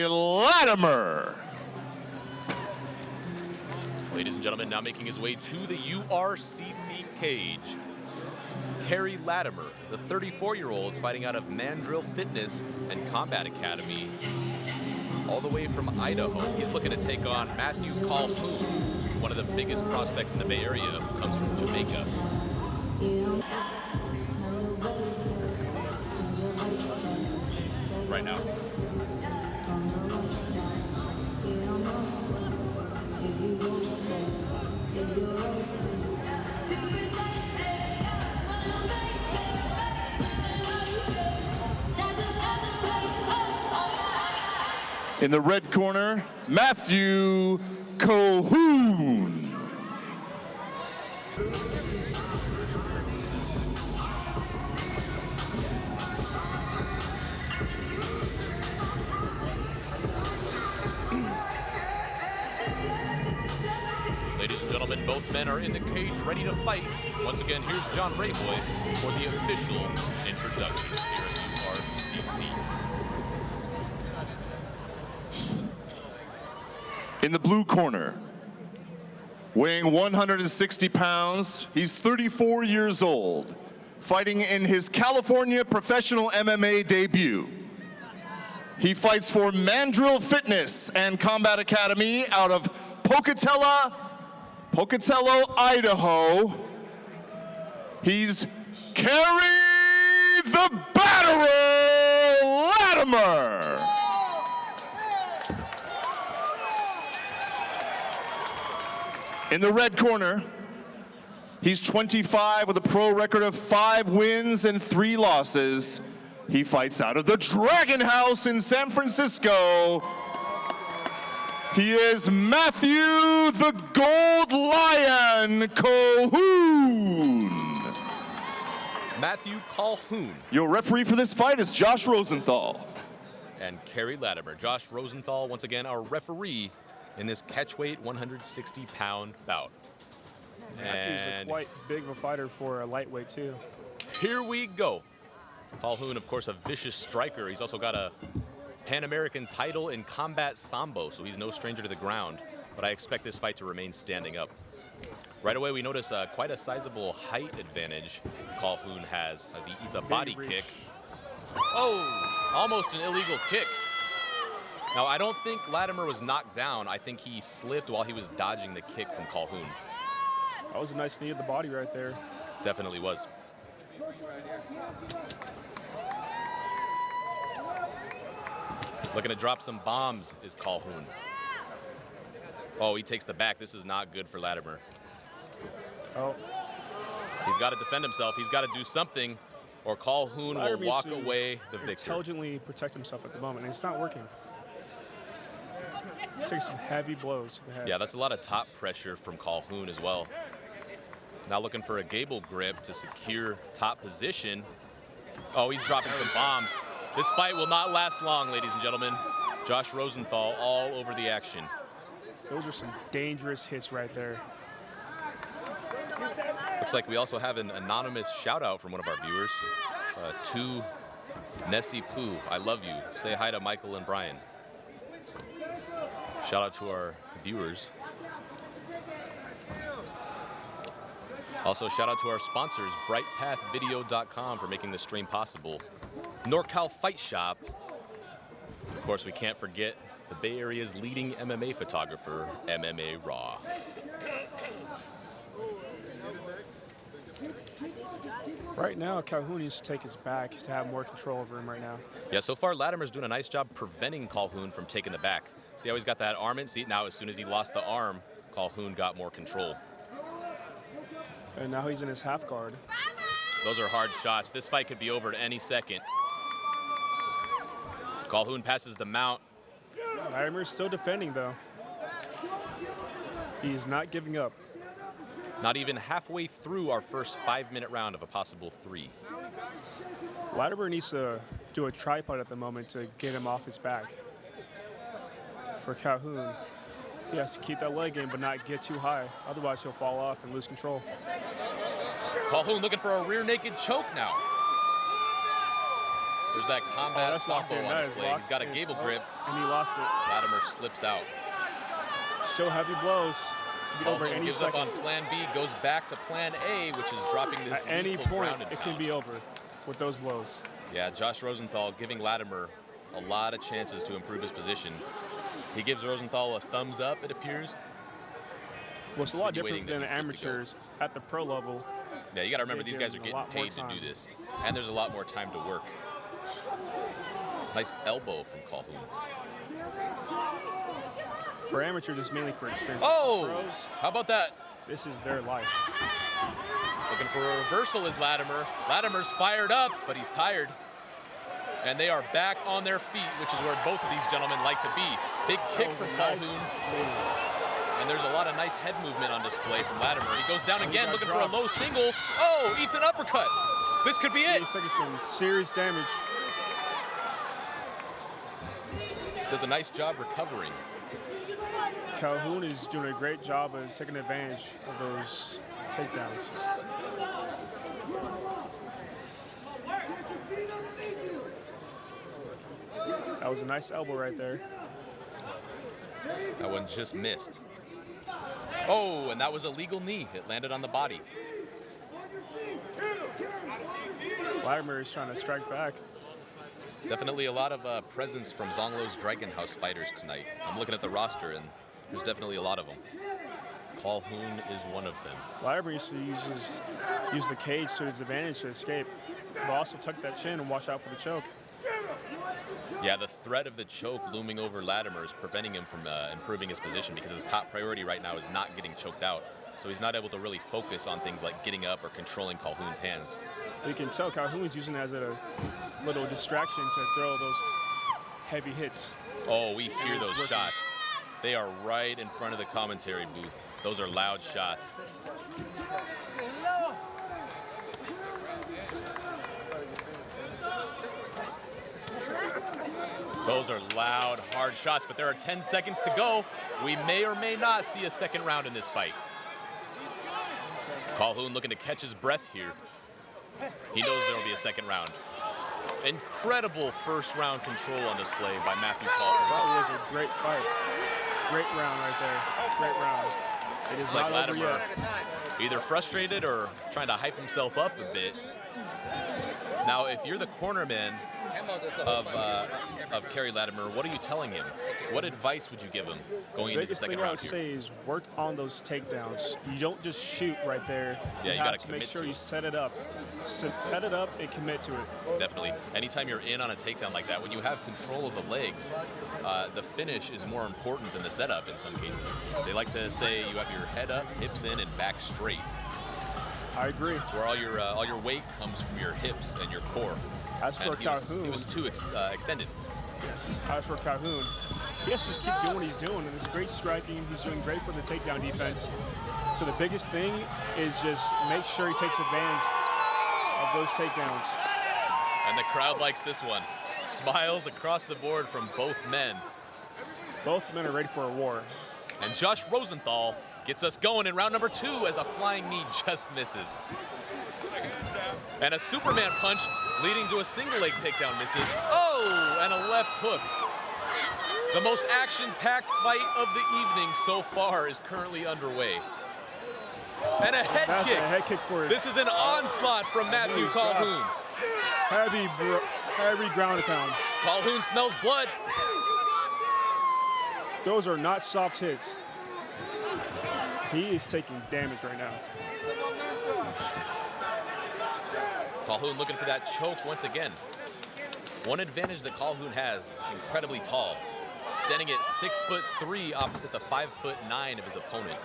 Lattimer. Ladies and gentlemen, now making his way to the URCC cage, Lattimer, the 34-year-old fighting out of Mandrill Fitness and Combat Academy, all the way from Idaho. He's looking to take on Matthew Colquhoun, one of the biggest prospects in the Bay Area, who comes from Jamaica. Right now. In the red corner, Matthew Colquhoun. Ladies and gentlemen, both men are in the cage ready to fight. Once again, here's John Rayboy for the official introduction here at URCC. In the blue corner, weighing 160 pounds, he's 34 years old, fighting in his California professional MMA debut. He fights for Mandrill Fitness and Combat Academy out of Pocatello, Idaho. He's Kerry the Batterer Lattimer. In the red corner, he's 25 with a pro record of 5 wins and 3 losses. He fights out of the Dragon House in San Francisco. He is Matthew the Gold Lion Colquhoun. Matthew Colquhoun. Your referee for this fight is Josh Rosenthal. And Kerry Lattimer. Josh Rosenthal, once again, our referee in this catchweight 160-pound bout. Matthew's quite big of a fighter for a lightweight, too. Here we go. Colquhoun, of course, a vicious striker. He's also got a Pan American title in combat sambo, so he's no stranger to the ground. But I expect this fight to remain standing up. Right away, we notice quite a sizable height advantage Colquhoun has as he eats a body kick. Oh, almost an illegal kick. Now, I don't think Lattimer was knocked down. I think he slipped while he was dodging the kick from Colquhoun. That was a nice knee to the body right there. Definitely was. Looking to drop some bombs is Colquhoun. Oh, he takes the back. This is not good for Lattimer. Oh. He's got to defend himself. He's got to do something, or Colquhoun will walk away the victor. Intelligently protect himself at the moment, and it's not working. He's taking some heavy blows to the head. Yeah, that's a lot of top pressure from Colquhoun as well. Now looking for a gable grip to secure top position. Oh, he's dropping some bombs. This fight will not last long, ladies and gentlemen. Josh Rosenthal all over the action. Those are some dangerous hits right there. Looks like we also have an anonymous shout out from one of our viewers. To Nessie Pooh, I love you. Say hi to Michael and Brian. So, shout out to our viewers. Also, shout out to our sponsors, brightpathvideo.com, for making this stream possible. NorCal Fight Shop. Of course, we can't forget the Bay Area's leading MMA photographer, MMA Raw. Right now, Colquhoun needs to take his back to have more control over him right now. Yeah, so far, Lattimer's doing a nice job preventing Colquhoun from taking the back. See how he's got that arm in? See, now as soon as he lost the arm, Colquhoun got more control. And now he's in his half guard. Those are hard shots. This fight could be over at any second. Colquhoun passes the mount. Lattimer's still defending, though. He's not giving up. Not even halfway through our first 5-minute round of a possible 3. Lattimer needs to do a tripod at the moment to get him off his back. For Colquhoun, he has to keep that leg in but not get too high. Otherwise, he'll fall off and lose control. Colquhoun looking for a rear naked choke now. There's that combat that's locked sambo in. on That his is play. locked He's got a in. gable Oh, grip. and he lost it. Lattimer slips out. Still heavy blows. Get over Colquhoun any gives second. up on plan B, goes back to plan A, which is dropping this At any lethal point, ground and it can pound. be over with those blows. Yeah, Josh Rosenthal giving Lattimer a lot of chances to improve his position. He gives Rosenthal a thumbs up, it appears. Well, it's a lot different insinuating that than he's good to go. amateurs at the pro level. Yeah, you got to remember They these give guys are him a getting lot more paid to do time. this, and there's a lot more time to work. Nice elbow from Colquhoun. For amateurs, it's mainly for experience. Oh, Pros, how about that? this is their life. Looking for a reversal is Lattimer. Lattimer's fired up, but he's tired. And they are back on their feet, which is where both of these gentlemen like to be. Big kick That was from a nice Colquhoun. move. And there's a lot of nice head movement on display from Lattimer. He goes down again, got looking dropped. for a low single. Oh, eats an uppercut. This could be it. He's taking some serious damage. Does a nice job recovering. Colquhoun is doing a great job of taking advantage of those takedowns. That was a nice elbow right there. That one just missed. Oh, and that was a legal knee. It landed on the body. Lattimer is trying to strike back. Definitely a lot of presence from Zhongluo's Dragon House fighters tonight. I'm looking at the roster, and there's definitely a lot of them. Colquhoun is one of them. Lattimer used to use the cage to his advantage to escape, but also tuck that chin and watch out for the choke. Yeah, the threat of the choke looming over Lattimer is preventing him from improving his position because his top priority right now is not getting choked out. So he's not able to really focus on things like getting up or controlling Colquhoun's hands. You can tell Colquhoun's using it as a little distraction to throw those heavy hits. Oh, we hear It's those working. shots. They are right in front of the commentary booth. Those are loud shots. Those are loud, hard shots, but there are 10 seconds to go. We may or may not see a second round in this fight. Colquhoun looking to catch his breath here. He knows there will be a second round. Incredible first round control on display by Matthew Colquhoun. That was a great fight. Great round right there. Great round. It is It's like not over Lattimer yet. either frustrated or trying to hype himself up a bit. Now, if you're the cornerman of Kerry Lattimer, what are you telling him? What advice would you give him going The into the biggest second thing I round would here? say is work on those takedowns. You don't just shoot right there. Yeah, you have gotta to make commit sure to you it. set it up. Set it up and commit to it. Definitely. Anytime you're in on a takedown like that, when you have control of the legs, the finish is more important than the setup in some cases. They like to say you have your head up, hips in, and back straight. I agree. It's where all your weight comes from your hips and your core. As for And he Colquhoun, was too extended. yes. As for Colquhoun, he has to just keep doing what he's doing, and it's great striking. He's doing great for the takedown defense. So the biggest thing is just make sure he takes advantage of those takedowns. And the crowd likes this one. Smiles across the board from both men. Both men are ready for a war. And Josh Rosenthal gets us going in round number 2 as a flying knee just misses. And a Superman punch leading to a single leg takedown misses. Oh, and a left hook. The most action-packed fight of the evening so far is currently underway. And a head That's kick. a head kick for This is an onslaught from Matthew Heavy shots. Colquhoun. heavy ground and pound. Colquhoun smells blood. Those are not soft hits. He is taking damage right now. Colquhoun looking for that choke once again. One advantage that Colquhoun has is incredibly tall, standing at 6'3" opposite the 5'9" of his opponent.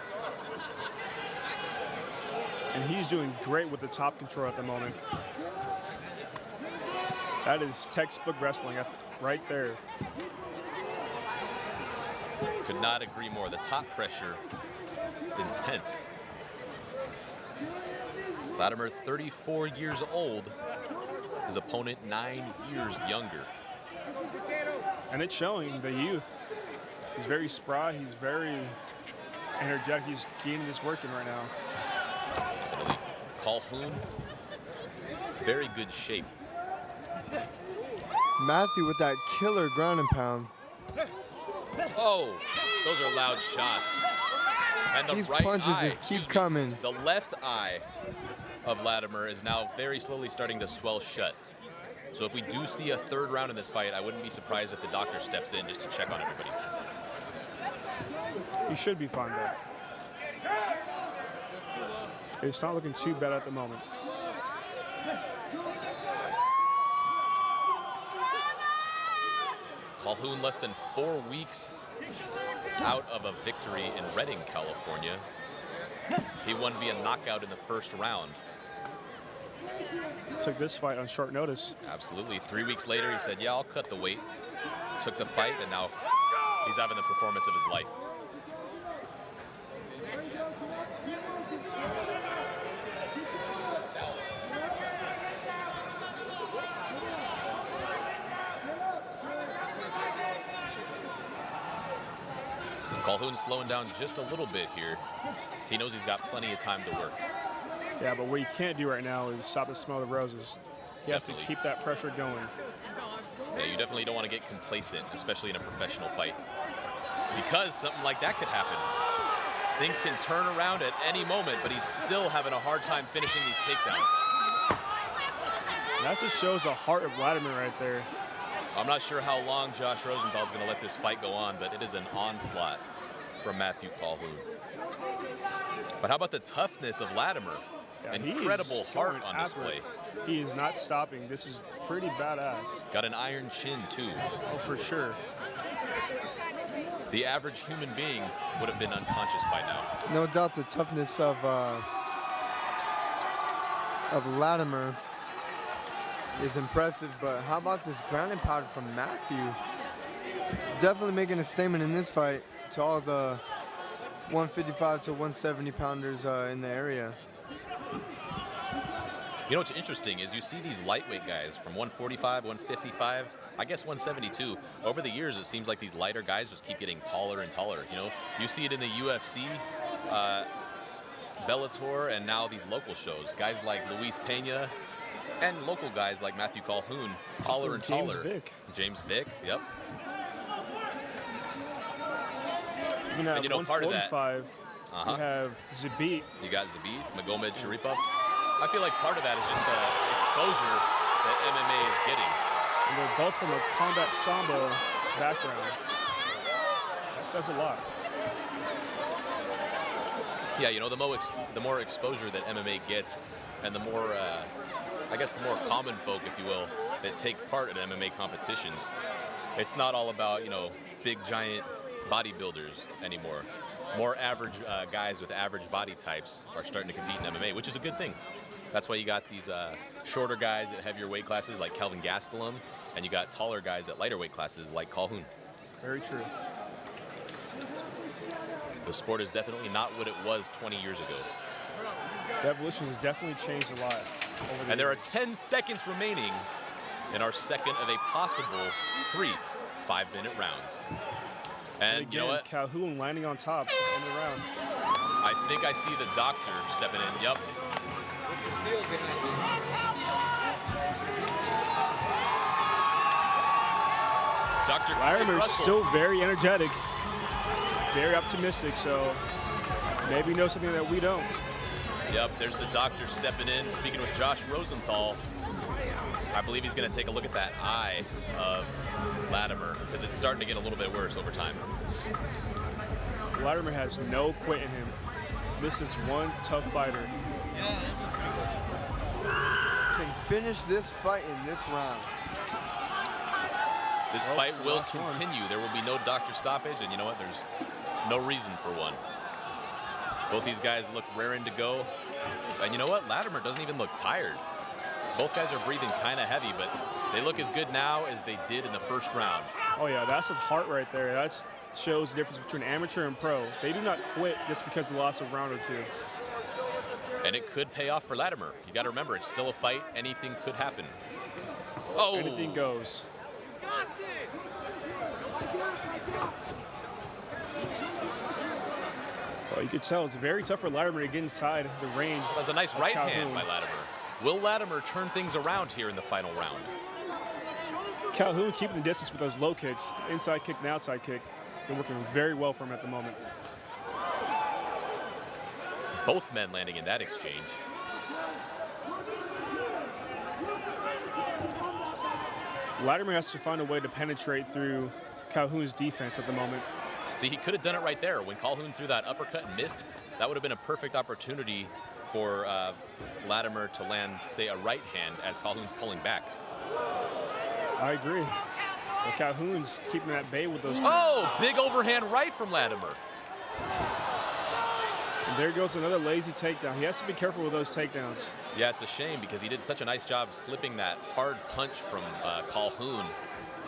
And he's doing great with the top control at the moment. That is textbook wrestling right there. Could not agree more. The top pressure, intense. Lattimer, 34 years old. His opponent, 9 years younger. And it's showing the youth. He's very spry. He's very energetic. He's getting this working right now. Definitely. Colquhoun, very good shape. Matthew with that killer ground and pound. Oh, those are loud shots. And the These right punches eye, just keep excuse me, coming. the left eye of Lattimer is now very slowly starting to swell shut. So if we do see a third round in this fight, I wouldn't be surprised if the doctor steps in just to check on everybody. He should be fine though. It's not looking too bad at the moment. Colquhoun less than 4 weeks out of a victory in Redding, California. He won via knockout in the first round. Took this fight on short notice. Absolutely. 3 weeks later, he said, yeah, I'll cut the weight. Took the fight, and now he's having the performance of his life. Colquhoun's slowing down just a little bit here. He knows he's got plenty of time to work. Yeah, but what he can't do right now is stop and smell the roses. He has to keep that pressure going. Yeah, you definitely don't want to get complacent, especially in a professional fight, because something like that could happen. Things can turn around at any moment, but he's still having a hard time finishing these takedowns. That just shows the heart of Lattimer right there. I'm not sure how long Josh Rosenthal is going to let this fight go on, but it is an onslaught from Matthew Colquhoun. But how about the toughness of Lattimer? Yeah, Incredible heart on after display. it. He is not stopping. This is pretty badass. Got an iron chin, too. Oh, for sure. The average human being would have been unconscious by now. No doubt the toughness of Lattimer is impressive, but how about this ground and pound from Matthew? Definitely making a statement in this fight to all the 155 to 170 pounders in the area. You know what's interesting is you see these lightweight guys from 145, 155, I guess 172. Over the years, it seems like these lighter guys just keep getting taller and taller. You know, you see it in the UFC, Bellator, and now these local shows. Guys like Luis Pena and local guys like Matthew Colquhoun, taller and taller. James Vick. James Vick, yep. Even at And you know, part of that- 145, you have Zabit. You got Zabit, Magomed Sharipov. I feel like part of that is just the exposure that MMA is getting. And they're both from a combat sambo background. That says a lot. Yeah, you know, the more exposure that MMA gets, and the more, I guess, the more common folk, if you will, that take part in MMA competitions. It's not all about, you know, big giant bodybuilders anymore. More average guys with average body types are starting to compete in MMA, which is a good thing. That's why you got these shorter guys at heavier weight classes like Kelvin Gastelum, and you got taller guys at lighter weight classes like Colquhoun. Very true. The sport is definitely not what it was 20 years ago. The evolution has definitely changed a lot. Over the And there are years. 10 seconds remaining in our second of a possible 3 5-minute rounds. And Again, you know what? Colquhoun landing on top in the round. I think I see the doctor stepping in. Yep. Dr. Craig Lattimer's Russell. still very energetic, very optimistic, so maybe he knows something that we don't. Yep, there's the doctor stepping in, speaking with Josh Rosenthal. I believe he's going to take a look at that eye of Lattimer, because it's starting to get a little bit worse over time. Lattimer has no quit in him. This is one tough fighter. Can finish this fight in this round. This Well, fight it's the will last one. continue. There will be no doctor stoppage, and you know what? There's no reason for one. Both these guys look raring to go. And you know what? Lattimer doesn't even look tired. Both guys are breathing kind of heavy, but they look as good now as they did in the first round. Oh yeah, that's his heart right there. That shows the difference between amateur and pro. They do not quit just because they lost a round or two. And it could pay off for Lattimer. You got to remember, it's still a fight. Anything could happen. Oh! Anything goes. Well, you could tell it's very tough for Lattimer to get inside the range. That was a nice of right hand Colquhoun. by Lattimer. Will Lattimer turn things around here in the final round? Colquhoun keeping the distance with those low kicks, inside kick and outside kick. They're working very well for him at the moment. Both men landing in that exchange. Lattimer has to find a way to penetrate through Colquhoun's defense at the moment. See, he could have done it right there. When Colquhoun threw that uppercut and missed, that would have been a perfect opportunity for Lattimer to land, say, a right hand as Colquhoun's pulling back. I agree. But Colquhoun's keeping that bay with those. Oh, big overhand right from Lattimer. And there goes another lazy takedown. He has to be careful with those takedowns. Yeah, it's a shame because he did such a nice job slipping that hard punch from Colquhoun.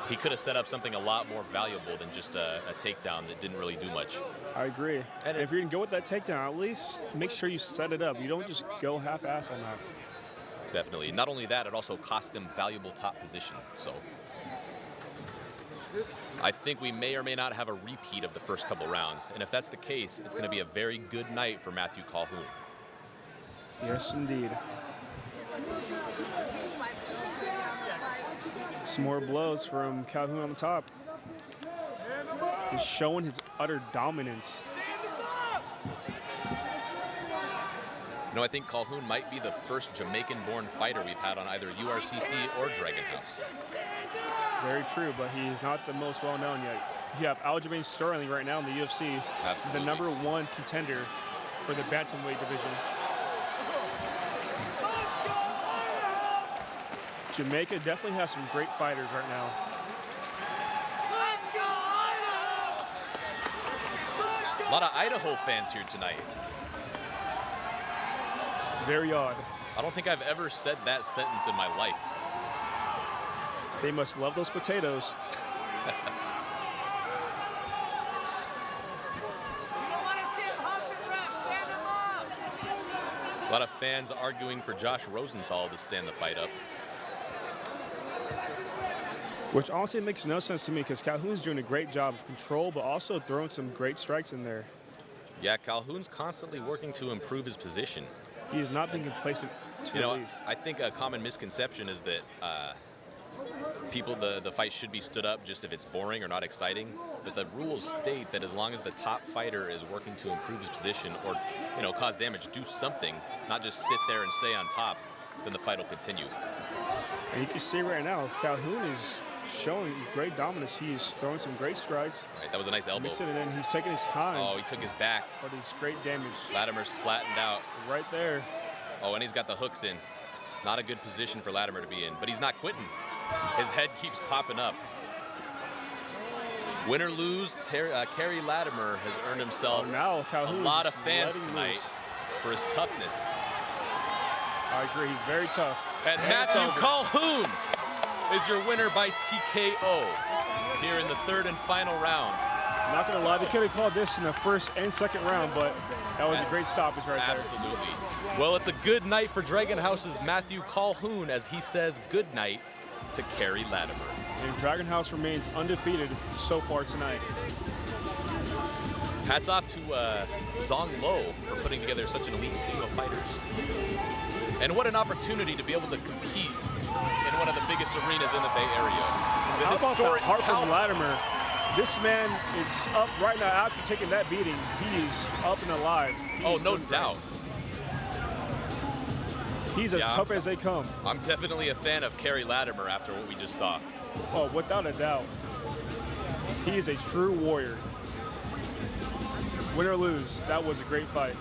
He could have set up something a lot more valuable than just a takedown that didn't really do much. I agree. And if you're going to go with that takedown, at least make sure you set it up. You don't just go half-ass on that. Definitely. Not only that, it also cost him valuable top position. So I think we may or may not have a repeat of the first couple rounds. And if that's the case, it's going to be a very good night for Matthew Colquhoun. Yes, indeed. Some more blows from Colquhoun on the top. He's showing his utter dominance. You know, I think Colquhoun might be the first Jamaican-born fighter we've had on either URCC or Dragon House. Very true, but he's not the most well-known yet. You have Aljamain Sterling right now in the UFC. Absolutely. The #1 contender for the bantamweight division. Jamaica definitely has some great fighters right now. A lot of Idaho fans here tonight. Very odd. I don't think I've ever said that sentence in my life. They must love those potatoes. A lot of fans arguing for Josh Rosenthal to stand the fight up. Which honestly makes no sense to me because Colquhoun's doing a great job of control, but also throwing some great strikes in there. Yeah, Colquhoun's constantly working to improve his position. He is not being complacent to the least. I think a common misconception is that the fight should be stood up just if it's boring or not exciting. But the rules state that as long as the top fighter is working to improve his position or, cause damage, do something, not just sit there and stay on top, then the fight will continue. And you can see right now, Colquhoun is showing great dominance. He's throwing some great strikes. Right, that was a nice elbow. Mixing it in. He's taking his time. Oh, he took his back. But it's great damage. Lattimer's flattened out. Right there. Oh, and he's got the hooks in. Not a good position for Lattimer to be in, but he's not quitting. His head keeps popping up. Win or lose, Kerry Lattimer has earned himself a lot of fans tonight for his toughness. I agree, he's very tough. And Matthew Colquhoun is your winner by TKO here in the third and final round. I'm not gonna lie, they could have called this in the first and second round, but that was a great stoppage right there. Absolutely. Well, it's a good night for Dragon House's Matthew Colquhoun as he says good night to Kerry Lattimer. And Dragon House remains undefeated so far tonight. Hats off to Zong Lo for putting together such an elite team of fighters. And what an opportunity to be able to compete in one of the biggest arenas in the Bay Area. The How about that heart from Colquhoun. Lattimer? This man is up right now after taking that beating. He is up and alive. Oh, no doubt. He's as tough as they come. I'm definitely a fan of Kerry Lattimer after what we just saw. Oh, without a doubt. He is a true warrior. Win or lose, that was a great fight.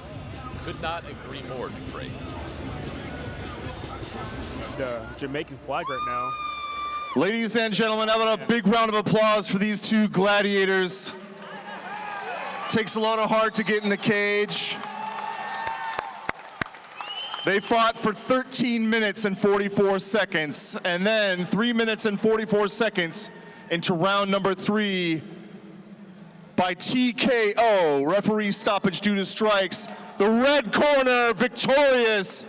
Could not agree more, Dupre. The Jamaican flag right now. Ladies and gentlemen, how about a big round of applause for these two gladiators? Takes a lot of heart to get in the cage. They fought for 13 minutes and 44 seconds, and then 3 minutes and 44 seconds into round number 3 by TKO, referee stoppage due to strikes. The red corner, victorious,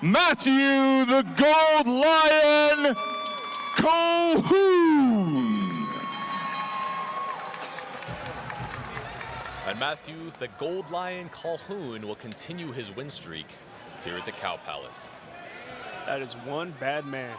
Matthew the Gold Lion Colquhoun. And Matthew the Gold Lion Colquhoun will continue his win streak here at the Cow Palace. That is one bad man.